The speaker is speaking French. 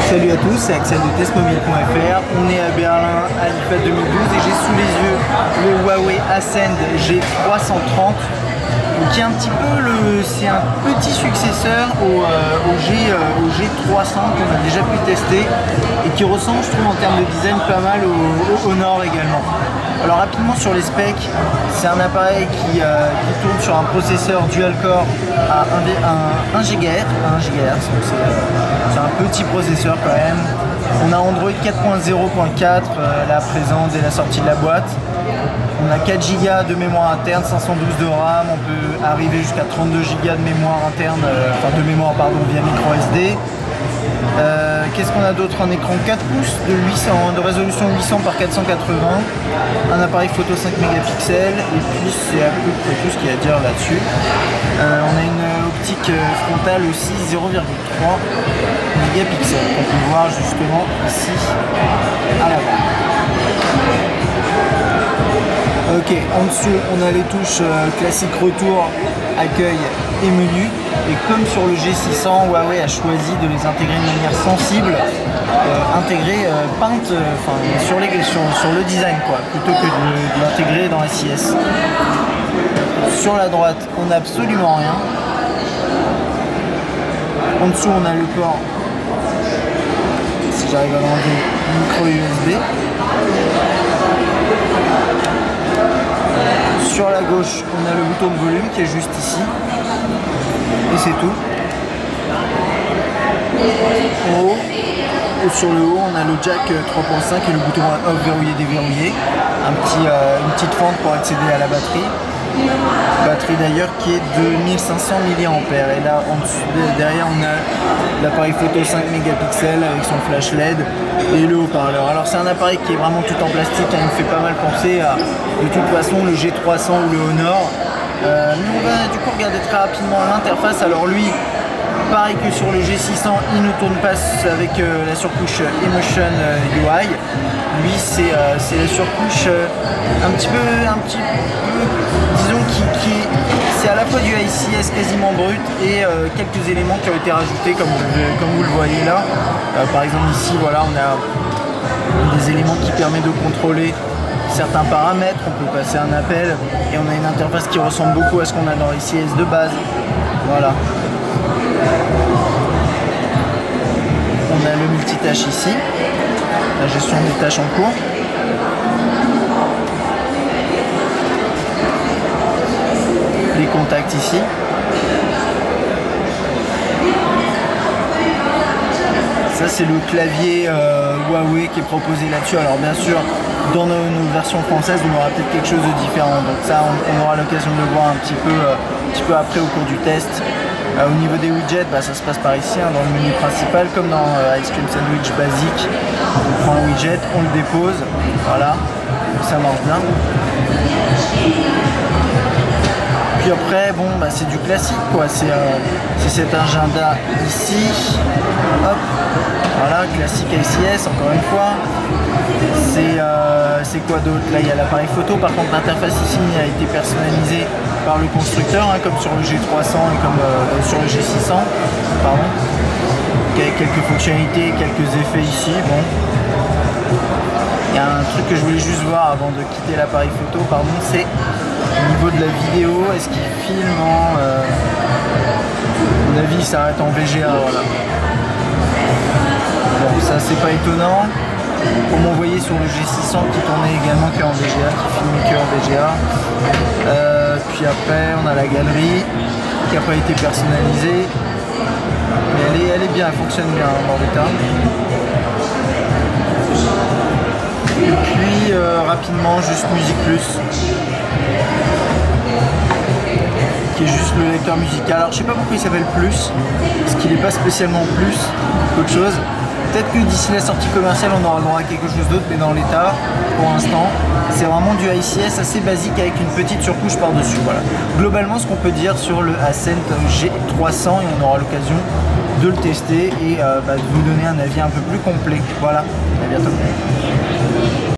Salut à tous, c'est Axel de testmobile.fr. On est à Berlin à l'IFA 2012 et j'ai sous les yeux le Huawei Ascend G330 qui est un petit peu c'est un petit successeur au G300 qu'on a déjà pu tester et qui ressemble, je trouve, en termes de design pas mal au Honor également. Alors rapidement sur les specs, c'est un appareil qui tourne sur un processeur dual-core à 1 GHz, c'est un petit processeur quand même. On a Android 4.0.4 là présent dès la sortie de la boîte. On a 4 Go de mémoire interne, 512 de RAM, on peut arriver jusqu'à 32 Go de mémoire interne, via micro SD. Qu'est-ce qu'on a d'autre? Un écran 4 pouces de résolution 800 par 480, un appareil photo 5 mégapixels et puis c'est à peu près tout ce qu'il y a à dire là-dessus. On a une optique frontale aussi 0,3 mégapixels qu'on peut voir justement ici à l'avant. Ok, en dessous on a les touches classiques retour, accueil et menu. Et comme sur le G600, Huawei a choisi de les intégrer de manière sensible, peinte sur le design quoi, plutôt que de l'intégrer dans SIS. Sur la droite, on n'a absolument rien. En dessous, on a le port, si j'arrive à l'enlever, micro USB. Sur la gauche, on a le bouton de volume qui est juste ici. Et c'est tout. En haut, et sur le haut, on a le jack 3.5 et le bouton off, verrouiller, déverrouiller. Une petite fente pour accéder à la batterie. Batterie d'ailleurs qui est de 1500 mAh. Et là, derrière, on a l'appareil photo 5 mégapixels avec son flash LED et le haut-parleur. Alors c'est un appareil qui est vraiment tout en plastique, il me fait pas mal penser à, de toute façon, le G300 ou le Honor. Mais on va du coup regarder très rapidement l'interface. Alors lui, pareil que sur le G600, il ne tourne pas avec la surcouche Emotion UI. Lui, c'est la surcouche un petit peu, disons, c'est à la fois du ICS quasiment brut et quelques éléments qui ont été rajoutés comme vous le voyez là. Par exemple ici, voilà, on a des éléments qui permettent de contrôler certains paramètres, on peut passer un appel et on a une interface qui ressemble beaucoup à ce qu'on a dans ICS de base. Voilà. On a le multitâche ici, la gestion des tâches en cours. Les contacts ici. Ça c'est le clavier Huawei qui est proposé là-dessus. Alors bien sûr, dans nos versions françaises, on aura peut-être quelque chose de différent. Donc ça, on aura l'occasion de le voir un petit peu après au cours du test. Au niveau des widgets, ça se passe par ici, dans le menu principal, comme dans Ice Cream Sandwich basique. On prend un widget, on le dépose, voilà, ça marche bien. Puis après, bon, c'est du classique quoi, c'est cet agenda ici, hop, voilà, classique ICS encore une fois. C'est quoi d'autre? Là il y a l'appareil photo, par contre l'interface ici a été personnalisée par le constructeur, comme sur le G300 et comme sur le G600, pardon. Avec quelques fonctionnalités, quelques effets ici, bon. Il y a un truc que je voulais juste voir avant de quitter l'appareil photo, pardon, c'est au niveau de la vidéo, est-ce qu'il filme en... à mon avis il s'arrête en VGA, voilà. Bon, ça c'est pas étonnant. Comme on voyait sur le G600 qui tournait également que en VGA, qui filmait que en VGA. Puis après on a la galerie qui n'a pas été personnalisée. Mais elle est bien, elle fonctionne bien dans l'état. Et puis rapidement juste Musique Plus, qui est juste le lecteur musical. Alors je sais pas pourquoi il s'appelle Plus, parce qu'il n'est pas spécialement plus qu'autre chose. Peut-être que d'ici la sortie commerciale on aura le droit à quelque chose d'autre, mais dans l'état, pour l'instant, c'est vraiment du ICS assez basique avec une petite surcouche par-dessus. Voilà. Globalement, ce qu'on peut dire sur le Ascend G300, et on aura l'occasion de le tester et de vous donner un avis un peu plus complet. Voilà, à bientôt.